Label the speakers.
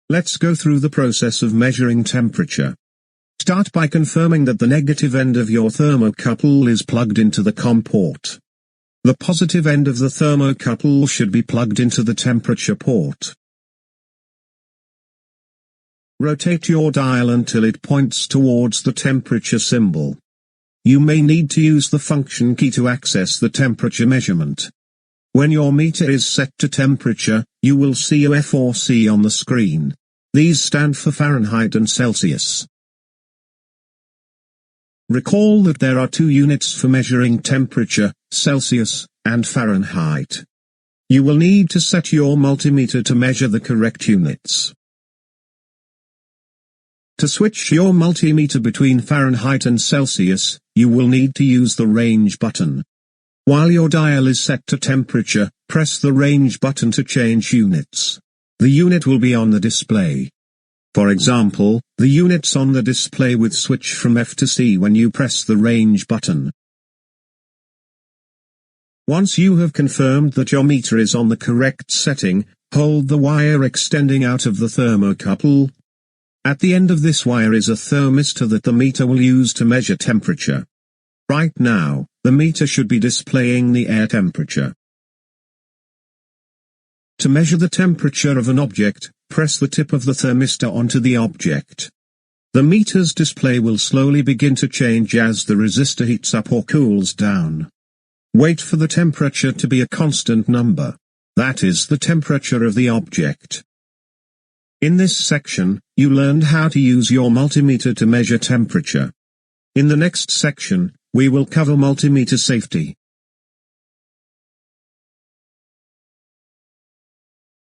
Speaker 1: Let's go through the process of measuring temperature. Start by confirming that the negative end of your thermocouple is plugged into the COM port. The positive end of the thermocouple should be plugged into the temperature port. Rotate your dial until it points towards the temperature symbol. You may need to use the function key to access the temperature measurement. When your meter is set to temperature, you will see a F or C on the screen. These stand for Fahrenheit and Celsius. Recall that there are two units for measuring temperature, Celsius and Fahrenheit. You will need to set your multimeter to measure the correct units. To switch your multimeter between Fahrenheit and Celsius, you will need to use the range button. While your dial is set to temperature, press the range button to change units. The unit will be on the display. For example, the units on the display will switch from F to C when you press the range button. Once you have confirmed that your meter is on the correct setting, hold the wire extending out of the thermocouple. At the end of this wire is a thermistor that the meter will use to measure temperature. Right now, the meter should be displaying the air temperature. To measure the temperature of an object, press the tip of the thermistor onto the object. The meter's display will slowly begin to change as the resistor heats up or cools down. Wait for the temperature to be a constant number. That is the temperature of the object. In this section, you learned how to use your multimeter to measure temperature. In the next section, we will cover multimeter safety.